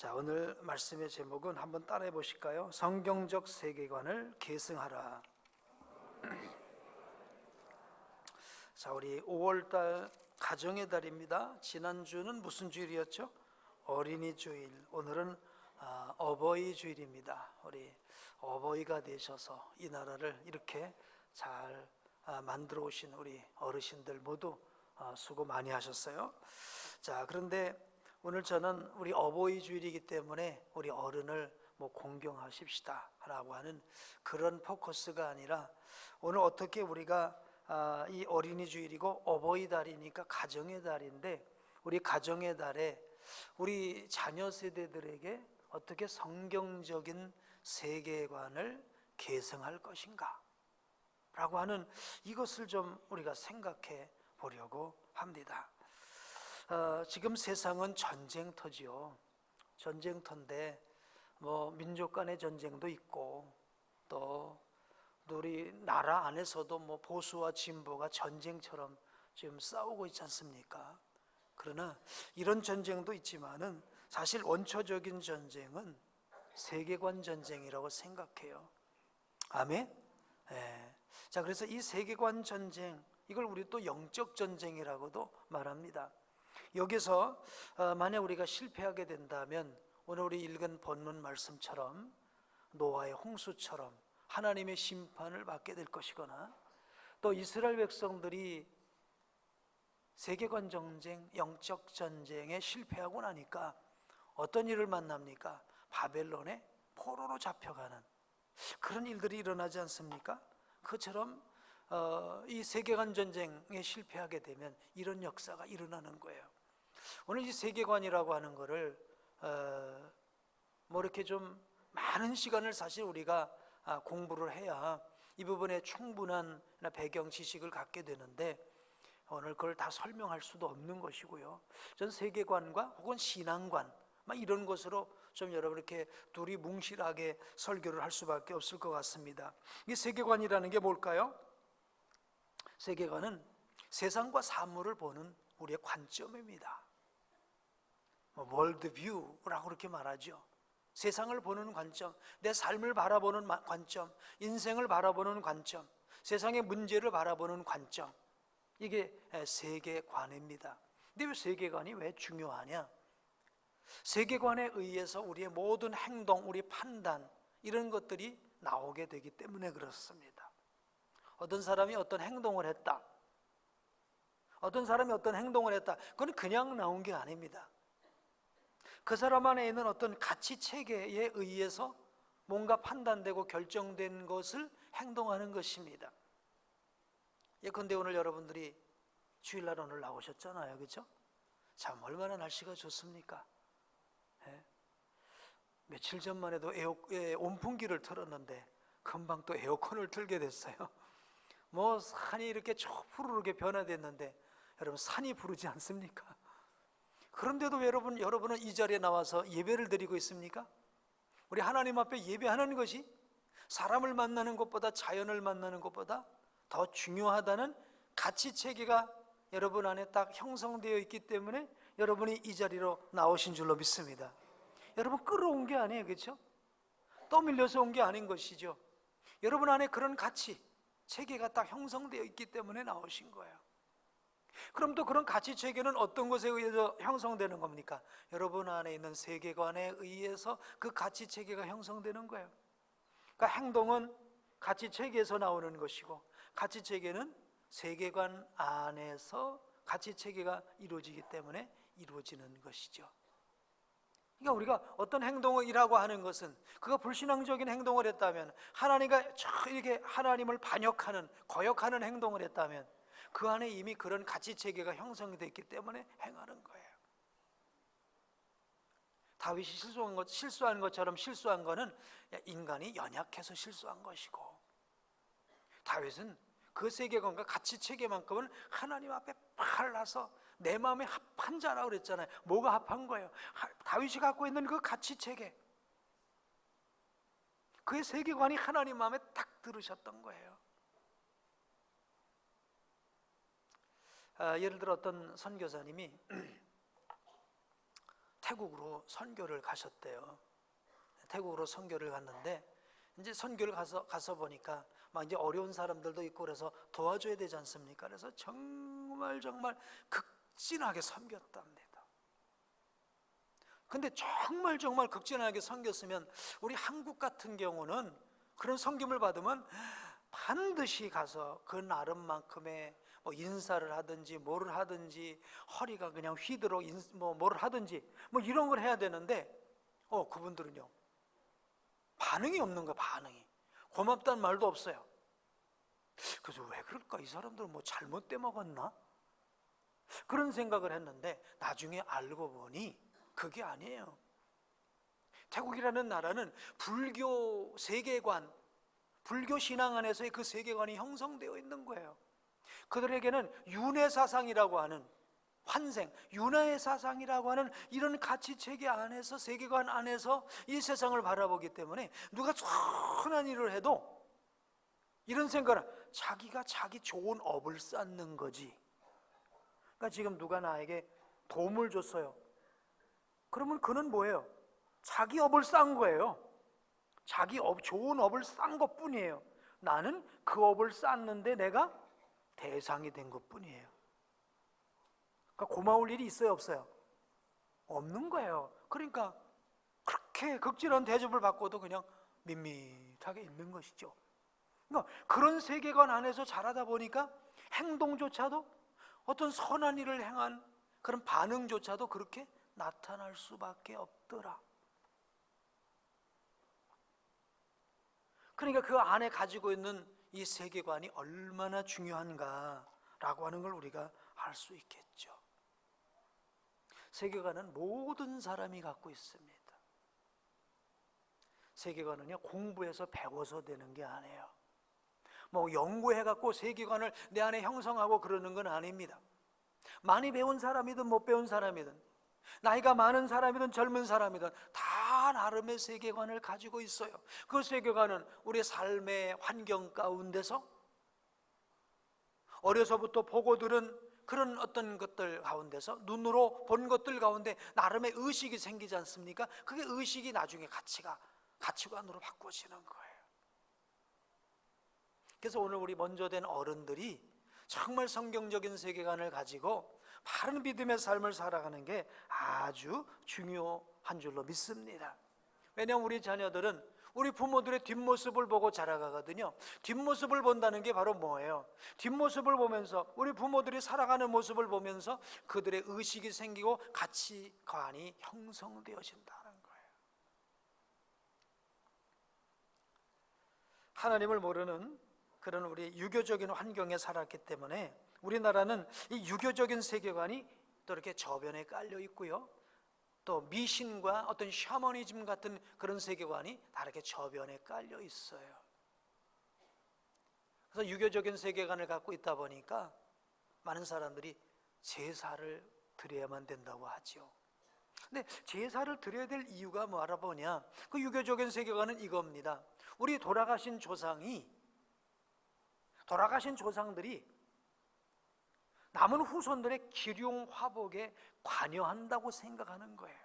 자, 오늘 말씀의 제목은 한번 따라해 보실까요? 성경적 세계관을 계승하라. 자, 우리 5월달 가정의 달입니다. 지난주는 무슨 주일이었죠? 어린이 주일. 오늘은 어버이 주일입니다. 우리 어버이가 되셔서 이 나라를 이렇게 잘 만들어 오신 우리 어르신들 모두 수고 많이 하셨어요. 자, 그런데 오늘 저는 우리 어버이 주일이기 때문에 우리 어른을 공경하십시다 라고 하는 그런 포커스가 아니라, 오늘 어떻게 우리가 이 어린이 주일이고 어버이 달이니까 가정의 달인데, 우리 가정의 달에 우리 자녀 세대들에게 어떻게 성경적인 세계관을 계승할 것인가 라고 하는 이것을 좀 우리가 생각해 보려고 합니다. 지금 세상은 전쟁터지요. 전쟁터인데 민족 간의 전쟁도 있고, 또 우리 나라 안에서도 보수와 진보가 전쟁처럼 지금 싸우고 있지 않습니까? 그러나 이런 전쟁도 있지만은 사실 원초적인 전쟁은 세계관 전쟁이라고 생각해요. 아멘? 네. 자, 그래서 이 세계관 전쟁, 이걸 우리 또 영적 전쟁이라고도 말합니다. 여기서 만약 우리가 실패하게 된다면 오늘 우리 읽은 본문 말씀처럼 노아의 홍수처럼 하나님의 심판을 받게 될 것이거나, 또 이스라엘 백성들이 세계관 전쟁, 영적 전쟁에 실패하고 나니까 어떤 일을 만납니까? 바벨론의 포로로 잡혀가는 그런 일들이 일어나지 않습니까? 그처럼 이 세계관 전쟁에 실패하게 되면 이런 역사가 일어나는 거예요. 오늘 이 세계관이라고 하는 거를 이렇게 좀 많은 시간을 사실 우리가 공부를 해야 이 부분에 충분한 배경 지식을 갖게 되는데, 오늘 그걸 다 설명할 수도 없는 것이고요. 전 세계관과 혹은 신앙관 이런 것으로 좀 여러분 이렇게 둘이 뭉실하게 설교를 할 수밖에 없을 것 같습니다. 이 세계관이라는 게 뭘까요? 세계관은 세상과 사물을 보는 우리의 관점입니다. 월드뷰라고 그렇게 말하죠. 세상을 보는 관점, 내 삶을 바라보는 관점, 인생을 바라보는 관점, 세상의 문제를 바라보는 관점, 이게 세계관입니다. 근데 왜 세계관이 왜 중요하냐? 세계관에 의해서 우리의 모든 행동, 우리 판단, 이런 것들이 나오게 되기 때문에 그렇습니다. 어떤 사람이 어떤 행동을 했다, 어떤 사람이 어떤 행동을 했다, 그건 그냥 나온 게 아닙니다. 그 사람 안에 있는 어떤 가치 체계에 의해서 뭔가 판단되고 결정된 것을 행동하는 것입니다. 예컨대 오늘 여러분들이 주일날 오늘 나오셨잖아요, 그렇죠? 참 얼마나 날씨가 좋습니까? 며칠 전만 해도 온풍기를 틀었는데 금방 또 에어컨을 틀게 됐어요. 산이 이렇게 푸르르게 변화됐는데, 여러분 산이 부르지 않습니까? 그런데도 왜 여러분은 이 자리에 나와서 예배를 드리고 있습니까? 우리 하나님 앞에 예배하는 것이 사람을 만나는 것보다, 자연을 만나는 것보다 더 중요하다는 가치 체계가 여러분 안에 딱 형성되어 있기 때문에 여러분이 이 자리로 나오신 줄로 믿습니다. 여러분 끌어온 게 아니에요, 그렇죠? 떠밀려서 온 게 아닌 것이죠. 여러분 안에 그런 가치 체계가 딱 형성되어 있기 때문에 나오신 거예요. 그럼 또 그런 가치 체계는 어떤 것에 의해서 형성되는 겁니까? 여러분 안에 있는 세계관에 의해서 그 가치 체계가 형성되는 거예요. 그러니까 행동은 가치 체계에서 나오는 것이고, 가치 체계는 세계관 안에서 가치 체계가 이루어지기 때문에 이루어지는 것이죠. 그러니까 우리가 어떤 행동이라고 하는 것은, 그가 불신앙적인 행동을 했다면, 이렇게 하나님을 반역하는, 거역하는 행동을 했다면 그 안에 이미 그런 가치 체계가 형성이 됐기 때문에 행하는 거예요. 다윗이 실수한 것처럼 실수한 거는 인간이 연약해서 실수한 것이고, 다윗은 그 세계관과 가치 체계만큼은 하나님 앞에 발라서 내 마음에 합한 자라고 그랬잖아요. 뭐가 합한 거예요? 다윗이 갖고 있는 그 가치 체계, 그의 세계관이 하나님 마음에 딱 들으셨던 거예요. 예를 들어 어떤 선교사님이 태국으로 선교를 가셨대요. 태국으로 선교를 갔는데 이제 선교를 가서 보니까 막 이제 어려운 사람들도 있고 그래서 도와줘야 되지 않습니까? 그래서 정말 극진하게 섬겼답니다. 근데 정말 극진하게 섬겼으면 우리 한국 같은 경우는 그런 섬김을 받으면 반드시 가서 그 나름만큼의 뭐 인사를 하든지 뭐를 하든지 허리가 그냥 휘도록 뭐를 하든지 뭐 이런 걸 해야 되는데 그분들은요 반응이 없는 거야. 반응이 고맙다는 말도 없어요. 그래서 왜 그럴까? 이 사람들은 뭐 잘못돼 먹었나? 그런 생각을 했는데 나중에 알고 보니 그게 아니에요. 태국이라는 나라는 불교 세계관, 불교 신앙 안에서의 그 세계관이 형성되어 있는 거예요. 그들에게는 윤회 사상이라고 하는 환생, 윤회의 사상이라고 하는 이런 가치체계 안에서, 세계관 안에서 이 세상을 바라보기 때문에 누가 선한 일을 해도 이런 생각을, 자기가 자기 좋은 업을 쌓는 거지. 그러니까 지금 누가 나에게 도움을 줬어요. 그러면 그는 뭐예요? 자기 업을 쌓은 거예요. 자기 좋은 업을 쌓은 것 뿐이에요. 나는 그 업을 쌓는데 내가 대상이 된 것 뿐이에요. 그러니까 고마울 일이 있어요, 없어요? 없는 거예요. 그러니까 그렇게 극진한 대접을 받고도 그냥 밋밋하게 있는 것이죠. 그러니까 그런 세계관 안에서 자라다 보니까 행동조차도 어떤 선한 일을 행한 그런 반응조차도 그렇게 나타날 수밖에 없더라. 그러니까 그 안에 가지고 있는 이 세계관이 얼마나 중요한가라고 하는 걸 우리가 알 수 있겠죠. 세계관은 모든 사람이 갖고 있습니다. 세계관은요 공부해서 배워서 되는 게 아니에요. 뭐 연구해갖고 세계관을 내 안에 형성하고 그러는 건 아닙니다. 많이 배운 사람이든 못 배운 사람이든, 나이가 많은 사람이든 젊은 사람이든 다 나름의 세계관을 가지고 있어요. 그 세계관은 우리의 삶의 환경 가운데서 어려서부터 보고 들은 그런 어떤 것들 가운데서, 눈으로 본 것들 가운데 나름의 의식이 생기지 않습니까? 그게 의식이 나중에 가치관으로 바꿔지는 거예요. 그래서 오늘 우리 먼저 된 어른들이 정말 성경적인 세계관을 가지고 바른 믿음의 삶을 살아가는 게 아주 중요한 줄로 믿습니다. 왜냐하면 우리 자녀들은 우리 부모들의 뒷모습을 보고 자라가거든요. 뒷모습을 본다는 게 바로 뭐예요? 뒷모습을 보면서, 우리 부모들이 살아가는 모습을 보면서 그들의 의식이 생기고 가치관이 형성되어진다는 거예요. 하나님을 모르는 그런 우리 유교적인 환경에 살았기 때문에 우리나라는 이 유교적인 세계관이 또 이렇게 저변에 깔려 있고요, 또 미신과 어떤 샤머니즘 같은 그런 세계관이 다 이렇게 저변에 깔려 있어요. 그래서 유교적인 세계관을 갖고 있다 보니까 많은 사람들이 제사를 드려야만 된다고 하죠. 근데 제사를 드려야 될 이유가 뭐 알아보냐, 그 유교적인 세계관은 이겁니다. 우리 돌아가신 조상들이 남은 후손들의 기륭 화복에 관여한다고 생각하는 거예요.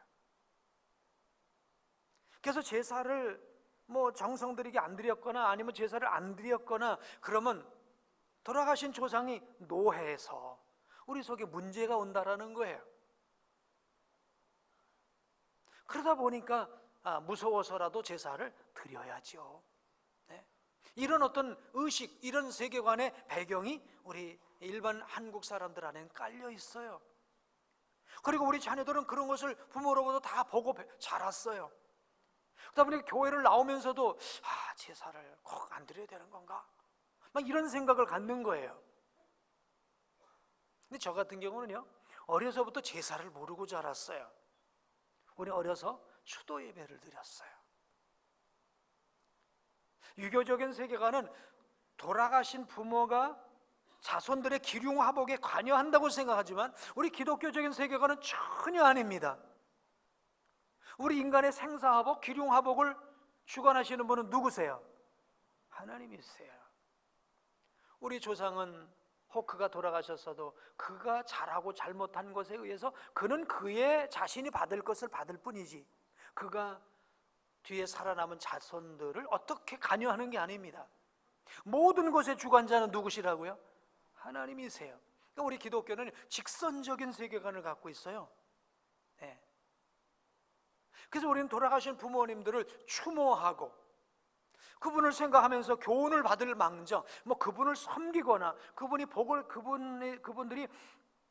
그래서 제사를 뭐 정성 들이게 안 드렸거나 아니면 제사를 안 드렸거나 그러면 돌아가신 조상이 노해서 우리 속에 문제가 온다라는 거예요. 그러다 보니까 무서워서라도 제사를 드려야죠. 네. 이런 어떤 의식, 이런 세계관의 배경이 우리 일반 한국 사람들 안에는 깔려 있어요. 그리고 우리 자녀들은 그런 것을 부모로부터 다 보고 자랐어요. 그러다 보니 교회를 나오면서도 제사를 꼭 안 드려야 되는 건가? 막 이런 생각을 갖는 거예요. 근데 저 같은 경우는요, 어려서부터 제사를 모르고 자랐어요. 우리 어려서 추도 예배를 드렸어요. 유교적인 세계관은 돌아가신 부모가 자손들의 기륭화복에 관여한다고 생각하지만 우리 기독교적인 세계관은 전혀 아닙니다. 우리 인간의 생사화복, 기륭화복을 주관하시는 분은 누구세요? 하나님이세요. 우리 조상은 호크가 돌아가셨어도 그가 잘하고 잘못한 것에 의해서 그는 그의 자신이 받을 것을 받을 뿐이지, 그가 뒤에 살아남은 자손들을 어떻게 관여하는 게 아닙니다. 모든 것의 주관자는 누구시라고요? 하나님이세요. 그러니까 우리 기독교는 직선적인 세계관을 갖고 있어요. 네. 그래서 우리는 돌아가신 부모님들을 추모하고 그분을 생각하면서 교훈을 받을 망정, 뭐 그분을 섬기거나 그분들이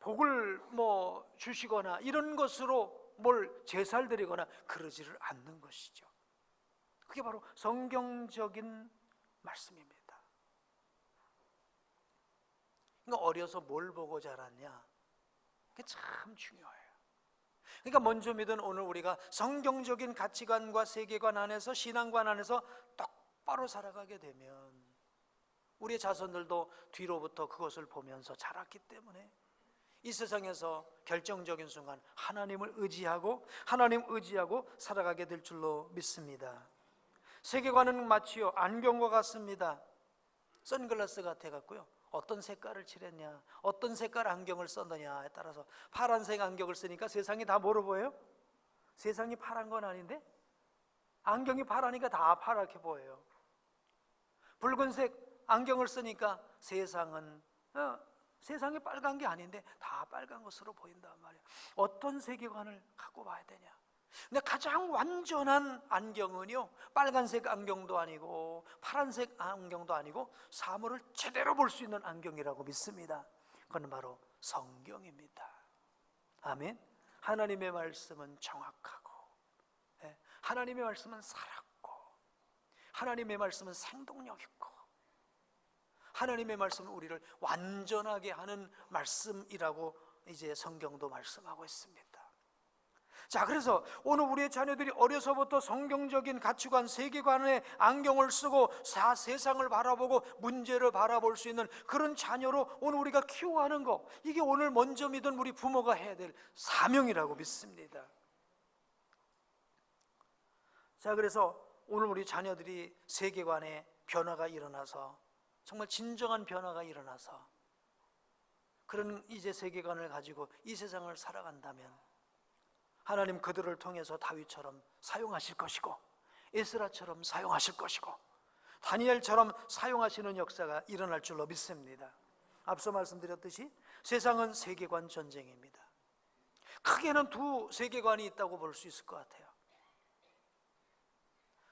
복을 뭐 주시거나 이런 것으로 뭘 제사를 드리거나 그러지를 않는 것이죠. 그게 바로 성경적인 말씀입니다. 그러니까 어려서 뭘 보고 자랐냐, 그게 참 중요해요. 그러니까 먼저 믿은 오늘 우리가 성경적인 가치관과 세계관 안에서, 신앙관 안에서 똑바로 살아가게 되면 우리의 자손들도 뒤로부터 그것을 보면서 자랐기 때문에 이 세상에서 결정적인 순간 하나님 의지하고 살아가게 될 줄로 믿습니다. 세계관은 마치요 안경과 같습니다. 선글라스 같아 갖고요, 어떤 색깔을 칠했냐, 어떤 색깔 안경을 썼느냐에 따라서 파란색 안경을 쓰니까 세상이 다 뭐로 보여요? 세상이 파란 건 아닌데 안경이 파라니까 다 파랗게 보여요. 붉은색 안경을 쓰니까 세상이 빨간 게 아닌데 다 빨간 것으로 보인단 말이에요. 어떤 세계관을 갖고 봐야 되냐? 근데 가장 완전한 안경은요, 빨간색 안경도 아니고 파란색 안경도 아니고 사물을 제대로 볼 수 있는 안경이라고 믿습니다. 그건 바로 성경입니다. 아멘. 하나님의 말씀은 정확하고, 하나님의 말씀은 살았고, 하나님의 말씀은 생동력 있고, 하나님의 말씀은 우리를 완전하게 하는 말씀이라고 이제 성경도 말씀하고 있습니다. 자, 그래서 오늘 우리의 자녀들이 어려서부터 성경적인 가치관, 세계관의 안경을 쓰고 세상을 바라보고 문제를 바라볼 수 있는 그런 자녀로 오늘 우리가 키워가는 거, 이게 오늘 먼저 믿은 우리 부모가 해야 될 사명이라고 믿습니다. 자, 그래서 오늘 우리 자녀들이 세계관에 변화가 일어나서, 정말 진정한 변화가 일어나서 그런 이제 세계관을 가지고 이 세상을 살아간다면 하나님 그들을 통해서 다윗처럼 사용하실 것이고, 에스라처럼 사용하실 것이고, 다니엘처럼 사용하시는 역사가 일어날 줄로 믿습니다. 앞서 말씀드렸듯이 세상은 세계관 전쟁입니다. 크게는 두 세계관이 있다고 볼 수 있을 것 같아요.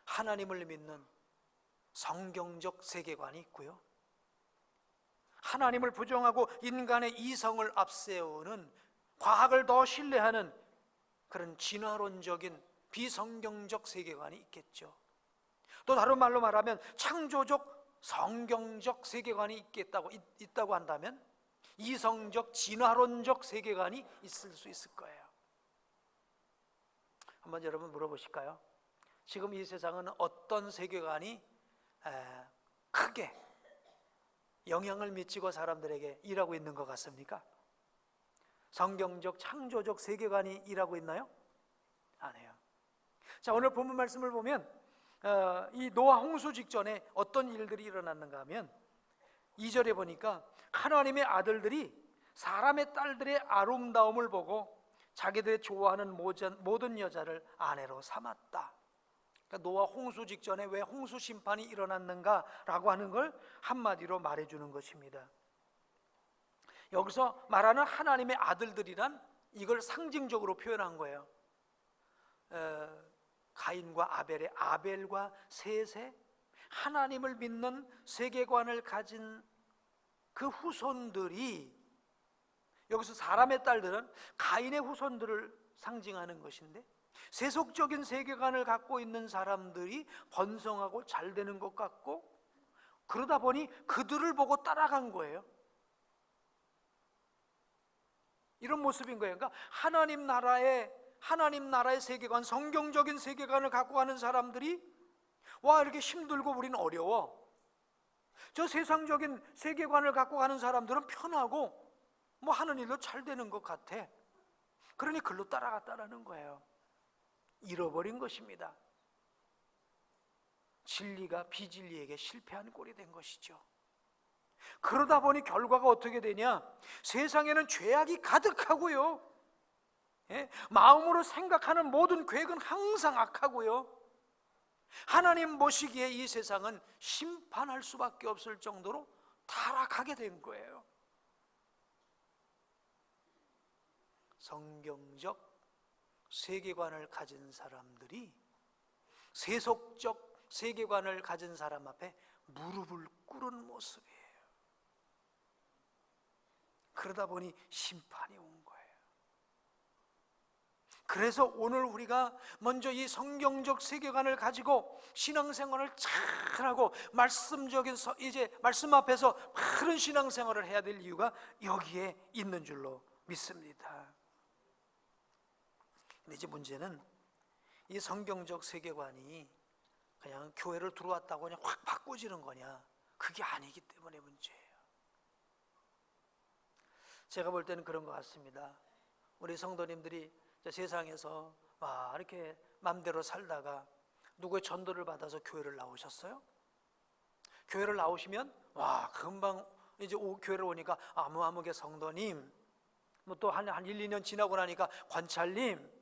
하나님을 믿는 성경적 세계관이 있고요, 하나님을 부정하고 인간의 이성을 앞세우는, 과학을 더 신뢰하는 그런 진화론적인 비성경적 세계관이 있겠죠. 또 다른 말로 말하면 창조적 성경적 세계관이 있다고 한다면 이성적 진화론적 세계관이 있을 수 있을 거예요. 한번 여러분 물어보실까요? 지금 이 세상은 어떤 세계관이 크게 영향을 미치고 사람들에게 일하고 있는 것 같습니까? 성경적 창조적 세계관이 일하고 있나요? 아니에요. 자, 오늘 본문 말씀을 보면 이 노아 홍수 직전에 어떤 일들이 일어났는가 하면 2절에 보니까 하나님의 아들들이 사람의 딸들의 아름다움을 보고 자기들이 좋아하는 모든 여자를 아내로 삼았다. 그러니까 노아 홍수 직전에 왜 홍수 심판이 일어났는가라고 하는 걸 한마디로 말해주는 것입니다. 여기서 말하는 하나님의 아들들이란 이걸 상징적으로 표현한 거예요. 가인과 아벨과 셋의 하나님을 믿는 세계관을 가진 그 후손들이, 여기서 사람의 딸들은 가인의 후손들을 상징하는 것인데, 세속적인 세계관을 갖고 있는 사람들이 번성하고 잘 되는 것 같고, 그러다 보니 그들을 보고 따라간 거예요. 이런 모습인 거예요. 그러니까 하나님 나라의 세계관, 성경적인 세계관을 갖고 가는 사람들이 와, 이렇게 힘들고 우리는 어려워. 저 세상적인 세계관을 갖고 가는 사람들은 편하고 뭐 하는 일로 잘 되는 것 같아. 그러니 글로 따라갔다라는 거예요. 잃어버린 것입니다. 진리가 비진리에게 실패한 꼴이 된 것이죠. 그러다 보니 결과가 어떻게 되냐? 세상에는 죄악이 가득하고요. 예? 마음으로 생각하는 모든 계획은 항상 악하고요. 하나님 보시기에 이 세상은 심판할 수밖에 없을 정도로 타락하게 된 거예요. 성경적 세계관을 가진 사람들이 세속적 세계관을 가진 사람 앞에 무릎을 꿇은 모습이에요. 그러다 보니 심판이 온 거예요. 그래서 오늘 우리가 먼저 이 성경적 세계관을 가지고 신앙생활을 잘하고 말씀적인 이제 말씀 앞에서 바른 신앙생활을 해야 될 이유가 여기에 있는 줄로 믿습니다. 근데 이제 문제는 이 성경적 세계관이 그냥 교회를 들어왔다고 그냥 확 바꿔지는 거냐? 그게 아니기 때문에 문제예요. 제가 볼 때는 그런 것 같습니다. 우리 성도님들이 세상에서 막 이렇게 맘대로 살다가 누구의 전도를 받아서 교회를 나오셨어요? 교회를 나오시면 와 금방 이제 교회를 오니까 아무개 성도님, 뭐 또 한 1, 2년 지나고 나니까 관찰님,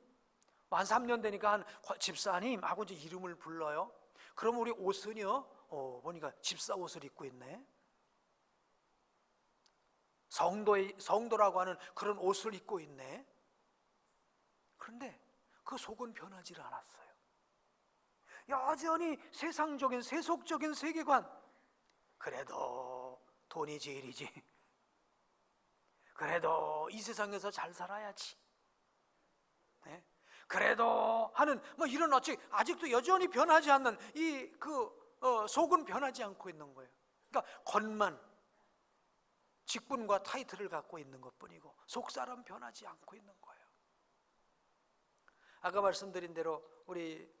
한 3년 되니까 한 집사님 하고 이제 이름을 불러요. 그럼 우리 옷은요, 보니까 집사 옷을 입고 있네. 성도라고 하는 그런 옷을 입고 있네. 그런데 그 속은 변하지 않았어요. 여전히 세상적인 세속적인 세계관. 그래도 돈이 제일이지. 그래도 이 세상에서 잘 살아야지. 네? 그래도 하는 뭐 이런 아직도 여전히 변하지 않는 속은 변하지 않고 있는 거예요. 그러니까 겉만 직분과 타이틀을 갖고 있는 것뿐이고 속사람 변하지 않고 있는 거예요. 아까 말씀드린 대로 우리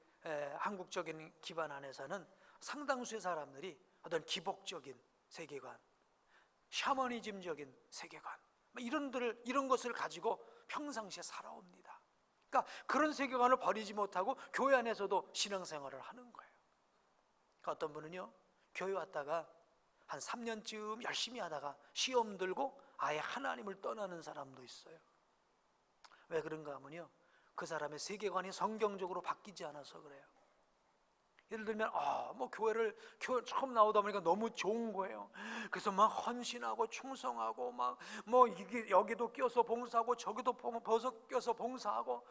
한국적인 기반 안에서는 상당수의 사람들이 어떤 기복적인 세계관, 샤머니즘적인 세계관 이런 것을 가지고 평상시에 살아옵니다. 그러니까 그런 세계관을 버리지 못하고 교회 안에서도 신앙생활을 하는 거예요. 그러니까 어떤 분은요, 교회 왔다가 한 3년쯤 열심히 하다가 시험 들고 아예 하나님을 떠나는 사람도 있어요. 왜 그런가 하면요, 그 사람의 세계관이 성경적으로 바뀌지 않아서 그래요. 예를 들면 교회 처음 나오다 보니까 너무 좋은 거예요. 그래서 막 헌신하고 충성하고 이게 여기도 껴서 봉사하고 저기도 껴서 봉사하고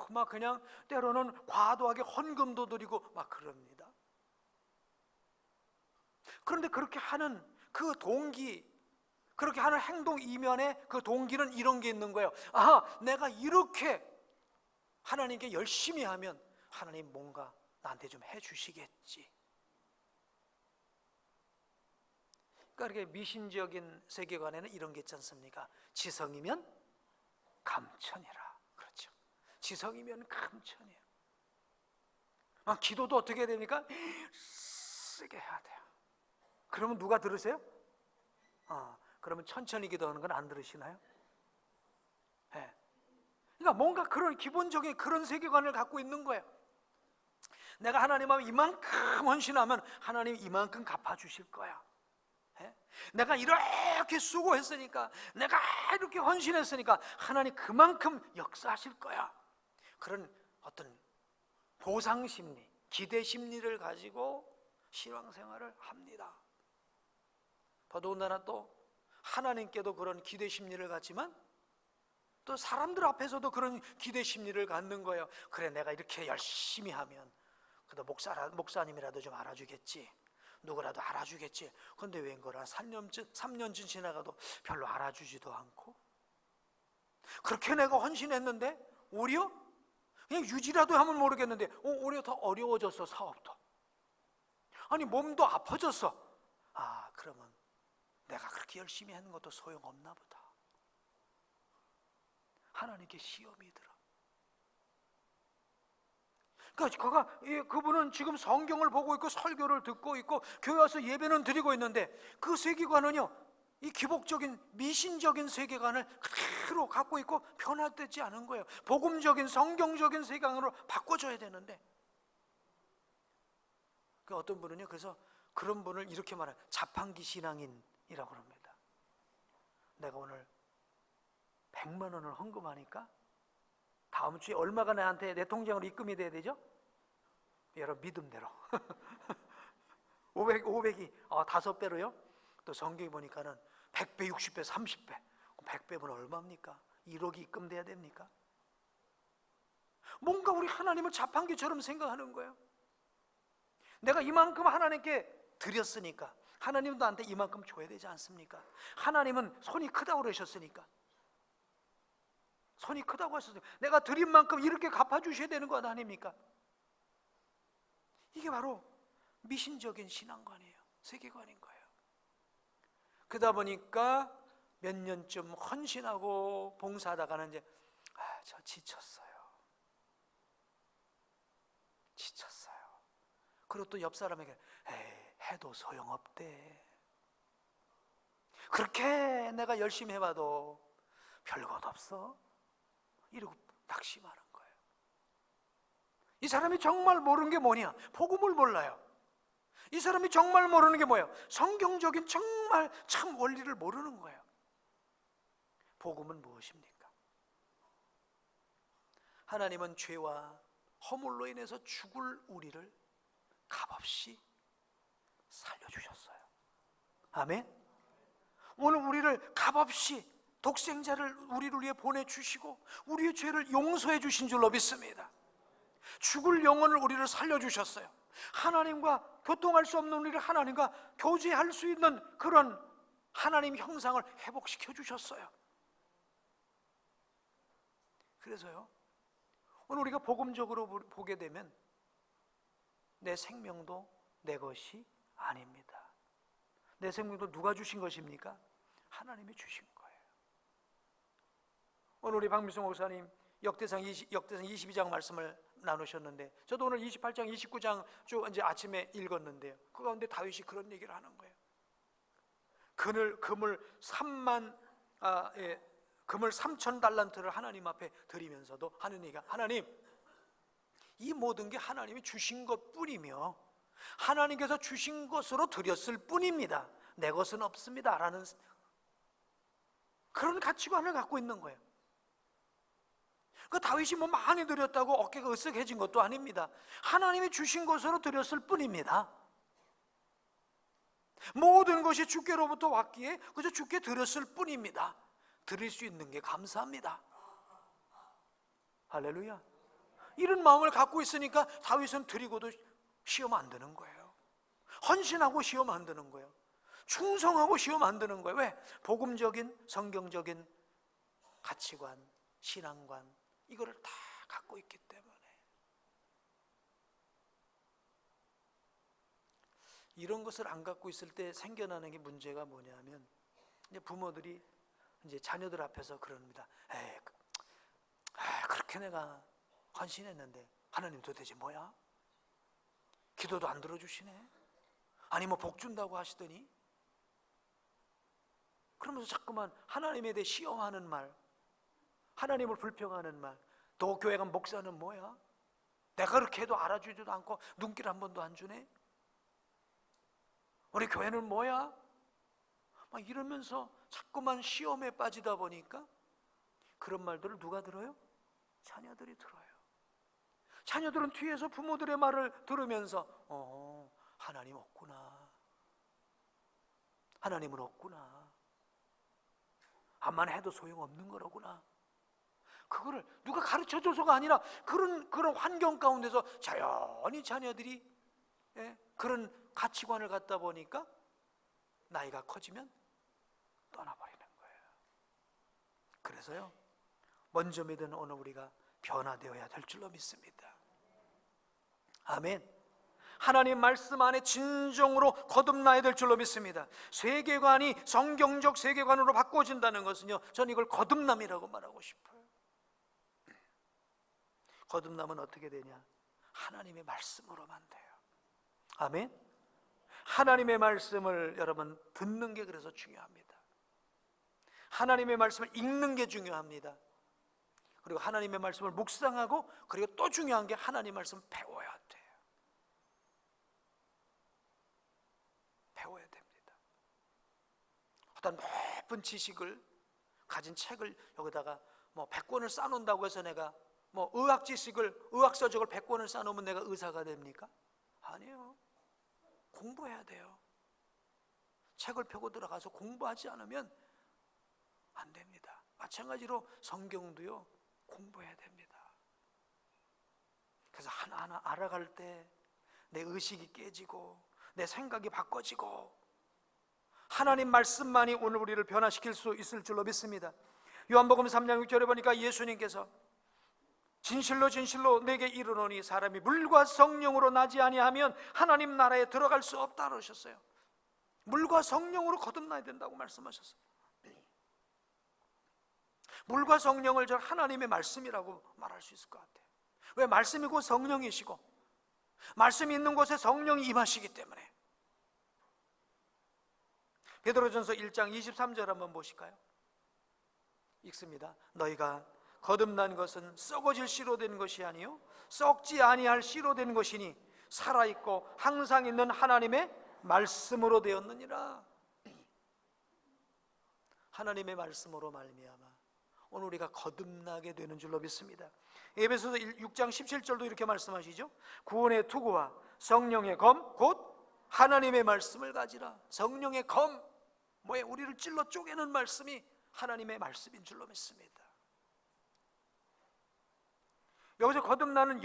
막 그냥 때로는 과도하게 헌금도 드리고 막 그럽니다. 그런데 그렇게 하는 그 동기, 그렇게 하는 행동 이면에 그 동기는 이런 게 있는 거예요. 내가 이렇게 하나님께 열심히 하면 하나님 뭔가 나한테 좀 해주시겠지. 그러니까 이렇게 미신적인 세계관에는 이런 게 있지 않습니까? 지성이면 감천이라. 그렇죠. 지성이면 감천이에요. 기도도 어떻게 해야 됩니까? 세게 해야 돼요. 그러면 누가 들으세요? 그러면 천천히 기도하는 건 안 들으시나요? 네. 그러니까 뭔가 그런 기본적인 그런 세계관을 갖고 있는 거예요. 내가 하나님 앞에 이만큼 헌신하면 하나님 이만큼 갚아주실 거야. 네? 내가 이렇게 수고했으니까, 내가 이렇게 헌신했으니까 하나님 그만큼 역사하실 거야. 그런 어떤 보상심리, 기대심리를 가지고 신앙생활을 합니다. 더더군다나 또 하나님께도 그런 기대심리를 갖지만 또 사람들 앞에서도 그런 기대심리를 갖는 거예요. 그래, 내가 이렇게 열심히 하면 그래도 목사님이라도 좀 알아주겠지, 누구라도 알아주겠지. 그런데 웬거라 3년쯤 지나가도 별로 알아주지도 않고, 그렇게 내가 헌신했는데 오히려 그냥 유지라도 하면 모르겠는데 오히려 더 어려워졌어. 사업도, 아니 몸도 아파졌어. 그러면 내가 그렇게 열심히 하는 것도 소용없나 보다. 하나님께 시험이 들어. 그러니까 그분은 지금 성경을 보고 있고 설교를 듣고 있고 교회 와서 예배는 드리고 있는데 그 세계관은요, 이 기복적인 미신적인 세계관을 그대로 갖고 있고 변화되지 않은 거예요. 복음적인 성경적인 세계관으로 바꿔줘야 되는데, 어떤 분은요, 그래서 그런 분을 이렇게 말해요. 자판기 신앙인 그럽니다. 내가 오늘 100만 원을 헌금하니까 다음 주에 얼마가 나한테 내 통장으로 입금이 돼야 되죠? 여러분 믿음대로 500이 5배로요? 또 성경에 보니까는 100배, 60배, 30배 100배면 얼마입니까? 1억이 입금돼야 됩니까? 뭔가 우리 하나님을 자판기처럼 생각하는 거예요. 내가 이만큼 하나님께 드렸으니까 하나님도 나한테 이만큼 줘야 되지 않습니까? 하나님은 손이 크다고 그러셨으니까, 손이 크다고 하셨으니까 내가 드린 만큼 이렇게 갚아주셔야 되는 것 아닙니까? 이게 바로 미신적인 신앙관이에요. 세계관인 거예요. 그러다 보니까 몇 년쯤 헌신하고 봉사하다가는 이제 저 지쳤어요. 그리고 또 옆 사람에게 해도 소용없대. 그렇게 내가 열심히 해봐도 별것 없어. 이러고 낙심하는 거예요. 이 사람이 정말 모르는 게 뭐냐? 복음을 몰라요. 이 사람이 정말 모르는 게 뭐예요? 성경적인 정말 참 원리를 모르는 거예요. 복음은 무엇입니까? 하나님은 죄와 허물로 인해서 죽을 우리를 값없이 살려주셨어요. 아멘. 오늘 우리를 값없이 독생자를 우리를 위해 보내주시고 우리의 죄를 용서해 주신 줄로 믿습니다. 죽을 영혼을 우리를 살려주셨어요. 하나님과 교통할 수 없는 우리를 하나님과 교제할 수 있는 그런 하나님 형상을 회복시켜 주셨어요. 그래서요, 오늘 우리가 복음적으로 보게 되면 내 생명도 내 것이 아닙니다. 내 생명도 누가 주신 것입니까? 하나님이 주신 거예요. 오늘 우리 박미성 목사님 역대상 22장 말씀을 나누셨는데, 저도 오늘 28장, 29장 쭉 이제 아침에 읽었는데요, 그 가운데 다윗이 그런 얘기를 하는 거예요. 금을 3,000달란트를 하나님 앞에 드리면서도 하는 얘기가, 하나님, 이 모든 게 하나님이 주신 것뿐이며 하나님께서 주신 것으로 드렸을 뿐입니다. 내 것은 없습니다 라는 그런 가치관을 갖고 있는 거예요. 그 다윗이 뭐 많이 드렸다고 어깨가 으쓱해진 것도 아닙니다. 하나님이 주신 것으로 드렸을 뿐입니다. 모든 것이 주께로부터 왔기에 그저 주께 드렸을 뿐입니다. 드릴 수 있는 게 감사합니다. 할렐루야. 이런 마음을 갖고 있으니까 다윗은 드리고도 시험 안 드는 거예요. 헌신하고 시험 안 드는 거예요. 충성하고 시험 안 드는 거예요. 왜? 복음적인 성경적인 가치관, 신앙관, 이거를 다 갖고 있기 때문에. 이런 것을 안 갖고 있을 때 생겨나는 게 문제가 뭐냐면, 이제 부모들이 이제 자녀들 앞에서 그럽니다. 그렇게 내가 헌신했는데 하나님 도대체 뭐야? 기도도 안 들어주시네? 아니 뭐 복 준다고 하시더니? 그러면서 자꾸만 하나님에 대해 시험하는 말, 하나님을 불평하는 말, 또 교회 간 목사는 뭐야? 내가 그렇게 해도 알아주지도 않고 눈길 한 번도 안 주네? 우리 교회는 뭐야? 막 이러면서 자꾸만 시험에 빠지다 보니까 그런 말들을 누가 들어요? 자녀들이 들어요. 자녀들은 뒤에서 부모들의 말을 들으면서 하나님 없구나, 하나님은 없구나, 암만 해도 소용없는 거로구나. 그거를 누가 가르쳐줘서가 아니라 그런 환경 가운데서 자연히 자녀들이 그런 가치관을 갖다 보니까 나이가 커지면 떠나버리는 거예요. 그래서요, 먼저 믿은 오늘 우리가 변화되어야 될 줄로 믿습니다. 아멘. 하나님 말씀 안에 진정으로 거듭나야 될 줄로 믿습니다. 세계관이 성경적 세계관으로 바꿔진다는 것은요, 저는 이걸 거듭남이라고 말하고 싶어요. 거듭남은 어떻게 되냐? 하나님의 말씀으로만 돼요. 아멘. 하나님의 말씀을 여러분 듣는 게 그래서 중요합니다. 하나님의 말씀을 읽는 게 중요합니다. 그리고 하나님의 말씀을 묵상하고, 그리고 또 중요한 게 하나님의 말씀을 배워야 돼요. 배워야 됩니다. 어떤 높은 지식을 가진 책을 여기다가 뭐 100권을 쌓는다고 해서 내가 뭐 의학 지식을, 의학 서적을 100권을 쌓으면 내가 의사가 됩니까? 아니에요. 공부해야 돼요. 책을 펴고 들어가서 공부하지 않으면 안 됩니다. 마찬가지로 성경도요, 공부해야 됩니다. 그래서 하나하나 알아갈 때 내 의식이 깨지고 내 생각이 바꿔지고 하나님 말씀만이 오늘 우리를 변화시킬 수 있을 줄로 믿습니다. 요한복음 3장 6절에 보니까 예수님께서 진실로 진실로 내게 이르노니 사람이 물과 성령으로 나지 아니하면 하나님 나라에 들어갈 수 없다 그러셨어요. 물과 성령으로 거듭나야 된다고 말씀하셨어요. 물과 성령을 저 하나님의 말씀이라고 말할 수 있을 것 같아요. 왜? 말씀이고 성령이시고 말씀이 있는 곳에 성령이 임하시기 때문에. 베드로전서 1장 23절 한번 보실까요? 읽습니다. 너희가 거듭난 것은 썩어질 씨로 된 것이 아니요 썩지 아니할 씨로 된 것이니 살아있고 항상 있는 하나님의 말씀으로 되었느니라. 하나님의 말씀으로 말미암아 오늘 우리가 거듭나게 되는 줄로 믿습니다. 에베소서 6장 17절도 이렇게 말씀하시죠. 구원의 투구와 성령의 검 곧 하나님의 말씀을 가지라. 성령의 검, 뭐에 우리를 찔러 쪼개는 말씀이 하나님의 말씀인 줄로 믿습니다. 여기서 거듭남은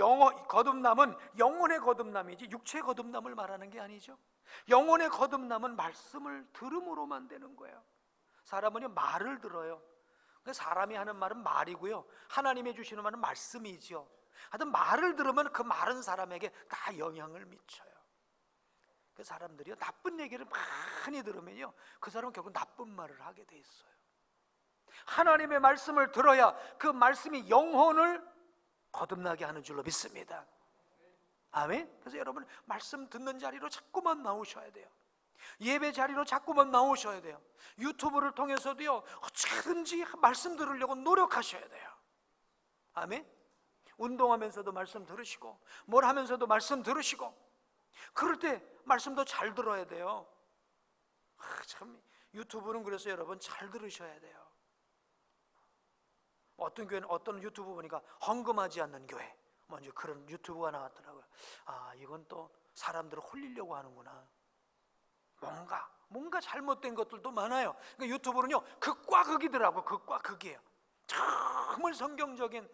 영혼의 거듭남이지 육체의 거듭남을 말하는 게 아니죠. 영혼의 거듭남은 말씀을 들음으로만 되는 거예요. 사람은요 말을 들어요. 사람이 하는 말은 말이고요, 하나님이 주시는 말은 말씀이죠. 하여튼 말을 들으면 그 말은 사람에게 다 영향을 미쳐요. 그 사람들이요 나쁜 얘기를 많이 들으면요 그 사람은 결국 나쁜 말을 하게 돼 있어요. 하나님의 말씀을 들어야 그 말씀이 영혼을 거듭나게 하는 줄로 믿습니다. 아멘. 그래서 여러분 말씀 듣는 자리로 자꾸만 나오셔야 돼요. 예배 자리로 자꾸만 나오셔야 돼요. 유튜브를 통해서도요 어떻게든지 말씀 들으려고 노력하셔야 돼요. 아멘. 운동하면서도 말씀 들으시고 뭘 하면서도 말씀 들으시고 그럴 때 말씀도 잘 들어야 돼요. 참 유튜브는 그래서 여러분 잘 들으셔야 돼요. 어떤 교회는 어떤 유튜브 보니까 헌금하지 않는 교회 먼저 그런 유튜브가 나왔더라고요. 아 이건 또 사람들을 홀리려고 하는구나. 뭔가 잘못된 것들도 많아요. 그러니까 유튜브는요 극과 극이더라고요. 극과 극이에요. 정말 성경적인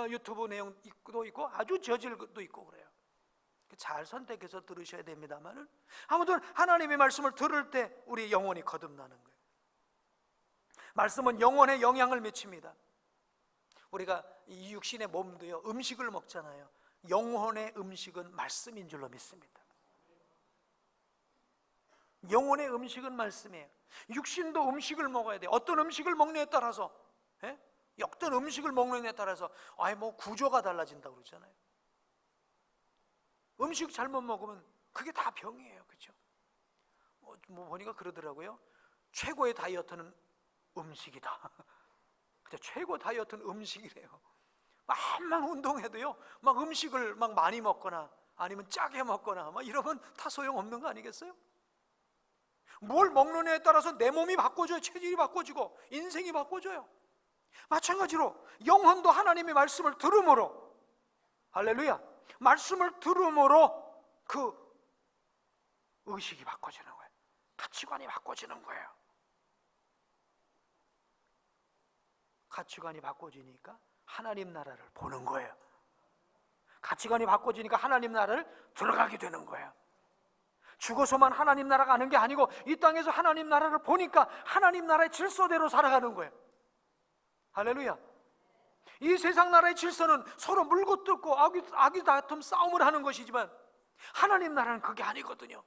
유튜브 내용도 있고 아주 저질 것도 있고 그래요. 잘 선택해서 들으셔야 됩니다만은 아무튼 하나님의 말씀을 들을 때 우리 영혼이 거듭나는 거예요. 말씀은 영혼에 영향을 미칩니다. 우리가 이 육신의 몸도요 음식을 먹잖아요. 영혼의 음식은 말씀인 줄로 믿습니다. 영혼의 음식은 말씀이에요. 육신도 음식을 먹어야 돼요. 어떤 음식을 먹느냐에 따라서 어떤 음식을 먹느냐에 따라서 구조가 달라진다고 그러잖아요. 음식 잘못 먹으면 그게 다 병이에요. 그렇죠? 보니까 그러더라고요. 최고의 다이어트는 음식이다. 최고 다이어트는 음식이래요. 막 운동해도요 막 음식을 막 많이 먹거나 아니면 짜게 먹거나 막 이러면 다 소용없는 거 아니겠어요? 뭘 먹느냐에 따라서 내 몸이 바꿔져요. 체질이 바꿔지고 인생이 바꿔져요. 마찬가지로 영혼도 하나님의 말씀을 들음으로, 할렐루야, 말씀을 들음으로 그 의식이 바꿔지는 거예요. 가치관이 바꿔지는 거예요. 가치관이 바꿔지니까 하나님 나라를 보는 거예요. 가치관이 바꿔지니까 하나님 나라를 들어가게 되는 거예요. 죽어서만 하나님 나라 가는 게 아니고 이 땅에서 하나님 나라를 보니까 하나님 나라의 질서대로 살아가는 거예요. 할렐루야. 이 세상 나라의 질서는 서로 물고 뜯고 악이 다툼 싸움을 하는 것이지만 하나님 나라는 그게 아니거든요.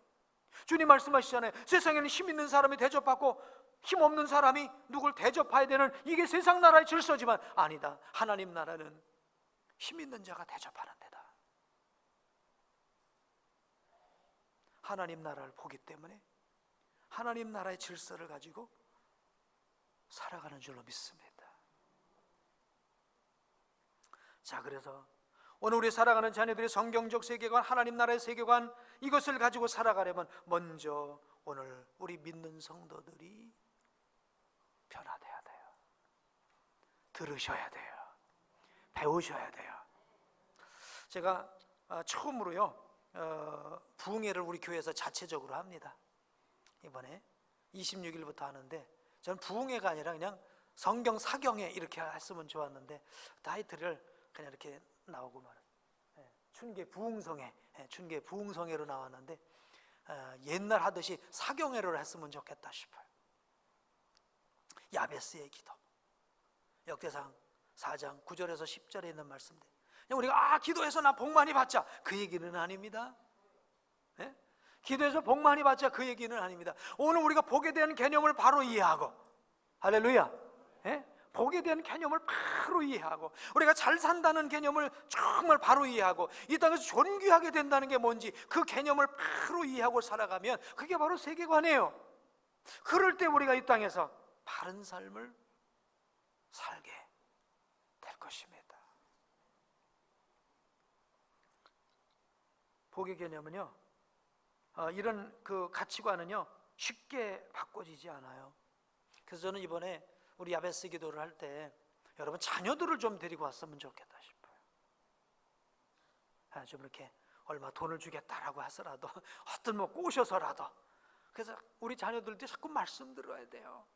주님 말씀하시잖아요. 세상에는 힘 있는 사람이 대접받고 힘 없는 사람이 누굴 대접해야 되는 이게 세상 나라의 질서지만 아니다. 하나님 나라는 힘 있는 자가 대접하는 데다. 하나님 나라를 보기 때문에 하나님 나라의 질서를 가지고 살아가는 줄로 믿습니다. 자, 그래서 오늘 우리 살아가는 자녀들의 성경적 세계관, 하나님 나라의 세계관, 이것을 가지고 살아가려면 먼저 오늘 우리 믿는 성도들이 변화돼야 돼요. 들으셔야 돼요. 배우셔야 돼요. 제가 처음으로요 부흥회를 우리 교회에서 자체적으로 합니다. 이번에 26일부터 하는데, 저는 부흥회가 아니라 그냥 성경 사경회 이렇게 했으면 좋았는데 타이틀을 그냥 이렇게 나오고 말아요. 춘계 부흥성회, 춘계 부흥성회로 나왔는데 옛날 하듯이 사경회를 했으면 좋겠다 싶어요. 야베스의 기도, 역대상 4장 9절에서 10절에 있는 말씀들, 우리가 기도해서 나 복 많이 받자, 그 얘기는 아닙니다. 기도해서 복 많이 받자, 그 얘기는 아닙니다. 오늘 우리가 복에 대한 개념을 바로 이해하고, 할렐루야, 복에 대한 개념을 바로 이해하고, 우리가 잘 산다는 개념을 정말 바로 이해하고, 이 땅에서 존귀하게 된다는 게 뭔지 그 개념을 바로 이해하고 살아가면 그게 바로 세계관이에요. 그럴 때 우리가 이 땅에서 바른 삶을 살게 될 것입니다. 복의 개념은요, 이런 그 가치관은요 쉽게 바꿔지지 않아요. 그래서 저는 이번에 우리 야베스 기도를 할 때 여러분 자녀들을 좀 데리고 왔으면 좋겠다 싶어요. 좀 이렇게 얼마 돈을 주겠다라고 하더라도 어떤 뭐 꼬셔서라도, 그래서 우리 자녀들한테 자꾸 말씀 들어야 돼요.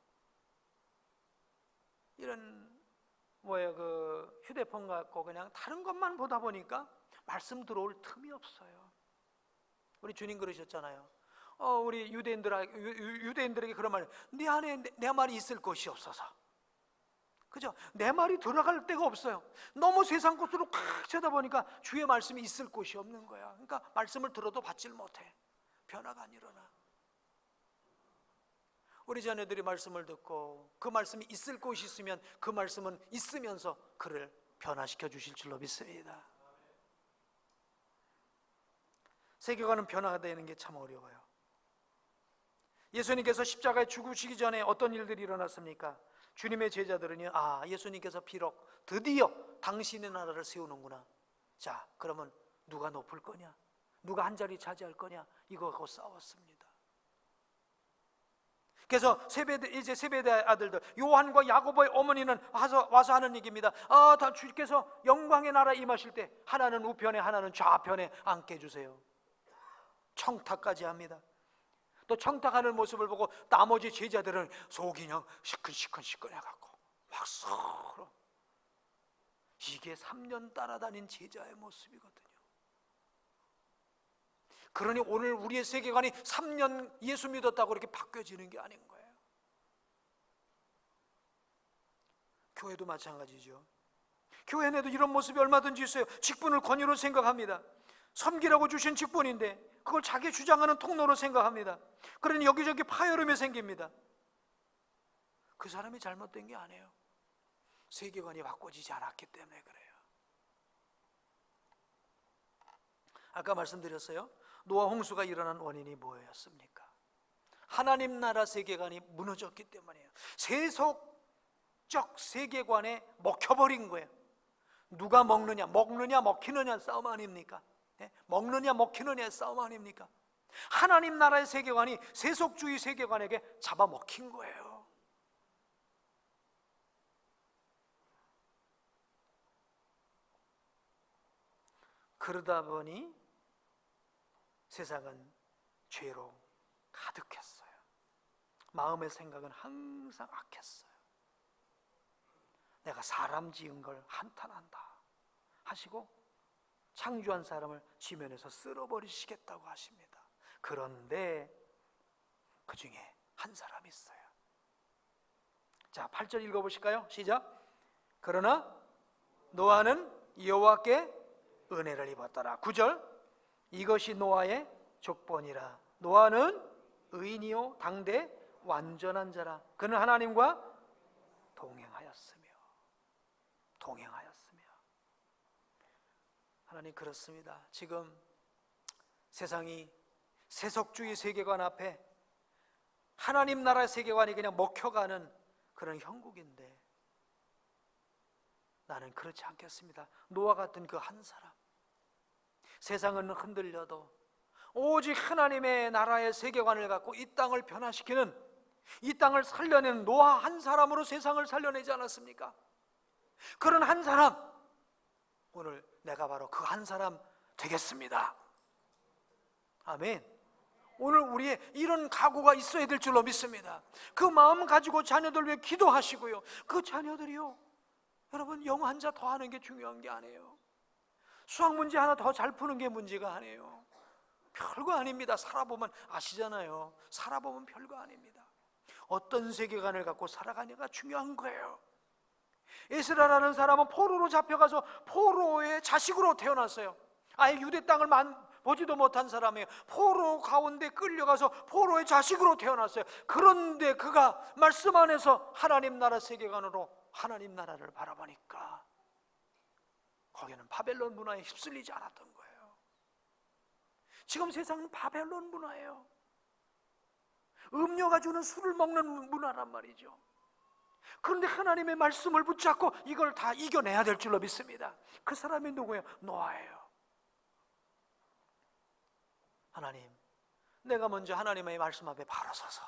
이런 그 휴대폰 갖고 그냥 다른 것만 보다 보니까 말씀 들어올 틈이 없어요. 우리 주님 그러셨잖아요. 우리 유대인들에게 그런 말, 네 안에 내 말이 있을 곳이 없어서, 그죠? 내 말이 들어갈 데가 없어요. 너무 세상 곳으로 꽉 쳐다보니까 주의 말씀이 있을 곳이 없는 거야. 그러니까 말씀을 들어도 받질 못해. 변화가 안 일어나. 우리 자녀들이 말씀을 듣고 그 말씀이 있을 곳이 있으면 그 말씀은 있으면서 그를 변화시켜 주실 줄로 믿습니다. 세계관은 변화되는 게 참 어려워요. 예수님께서 십자가에 죽으시기 전에 어떤 일들이 일어났습니까? 주님의 제자들은요, 예수님께서 비록 드디어 당신의 나라를 세우는구나. 자, 그러면 누가 높을 거냐? 누가 한 자리 차지할 거냐? 이거 갖고 싸웠습니다. 그래서 세베대 아들들, 요한과 야고보의 어머니는 와서 하는 얘기입니다. 다 주께서 영광의 나라에 임하실 때 하나는 우편에 하나는 좌편에 앉게 해주세요. 청탁까지 합니다. 또 청탁하는 모습을 보고 나머지 제자들은 속이 그냥 시큰시큰해갖고 막 서로, 이게 3년 따라다닌 제자의 모습이거든요. 그러니 오늘 우리의 세계관이 3년 예수 믿었다고 이렇게 바뀌어지는 게 아닌 거예요. 교회도 마찬가지죠. 교회 내도 이런 모습이 얼마든지 있어요. 직분을 권유로 생각합니다. 섬기라고 주신 직분인데 그걸 자기 주장하는 통로로 생각합니다. 그러니 여기저기 파열음이 생깁니다. 그 사람이 잘못된 게 아니에요. 세계관이 바꿔지지 않았기 때문에 그래요. 아까 말씀드렸어요. 노아 홍수가 일어난 원인이 뭐였습니까? 하나님 나라 세계관이 무너졌기 때문이에요. 세속적 세계관에 먹혀버린 거예요. 누가 먹느냐 먹히느냐 싸움 아닙니까? 먹느냐 먹히느냐의 싸움 아닙니까? 하나님 나라의 세계관이 세속주의 세계관에게 잡아먹힌 거예요. 그러다 보니 세상은 죄로 가득했어요. 마음의 생각은 항상 악했어요. 내가 사람 지은 걸 한탄한다 하시고 창조한 사람을 지면에서 쓸어버리시겠다고 하십니다. 그런데 그 중에 한 사람이 있어요. 자, 8절 읽어보실까요? 시작. 그러나 노아는 여호와께 은혜를 입었더라. 9절. 이것이 노아의 족본이라. 노아는 의인이요 당대 완전한 자라. 그는 하나님과 동행하였으며. 하나님 그렇습니다. 지금 세상이 세속주의 세계관 앞에 하나님 나라의 세계관이 그냥 먹혀가는 그런 형국인데 나는 그렇지 않겠습니다. 노아 같은 그 한 사람, 세상은 흔들려도 오직 하나님의 나라의 세계관을 갖고 이 땅을 변화시키는 이 땅을 살려낸 노아 한 사람으로 세상을 살려내지 않았습니까? 그런 한 사람, 오늘 내가 바로 그 한 사람 되겠습니다. 아멘. 오늘 우리의 이런 각오가 있어야 될 줄로 믿습니다. 그 마음 가지고 자녀들 위해 기도하시고요. 그 자녀들이요, 여러분, 영어 한 자 더 하는 게 중요한 게 아니에요. 수학 문제 하나 더 잘 푸는 게 문제가 아니에요. 별거 아닙니다. 살아보면 아시잖아요. 살아보면 별거 아닙니다. 어떤 세계관을 갖고 살아가냐가 중요한 거예요. 에스라라는 사람은 포로로 잡혀가서 포로의 자식으로 태어났어요. 아예 유대 땅을 보지도 못한 사람이에요. 포로 가운데 끌려가서 포로의 자식으로 태어났어요. 그런데 그가 말씀 안에서 하나님 나라 세계관으로 하나님 나라를 바라보니까 거기는 바벨론 문화에 휩쓸리지 않았던 거예요. 지금 세상은 바벨론 문화예요. 음료가 주는 술을 먹는 문화란 말이죠. 그런데 하나님의 말씀을 붙잡고 이걸 다 이겨내야 될 줄로 믿습니다. 그 사람이 누구예요? 노아예요. 하나님, 내가 먼저 하나님의 말씀 앞에 바로 서서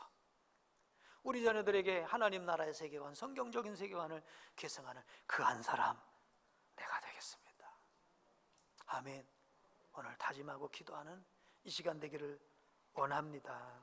우리 자녀들에게 하나님 나라의 세계관, 성경적인 세계관을 계승하는 그 한 사람 내가 되겠습니다. 아멘. 오늘 다짐하고 기도하는 이 시간 되기를 원합니다.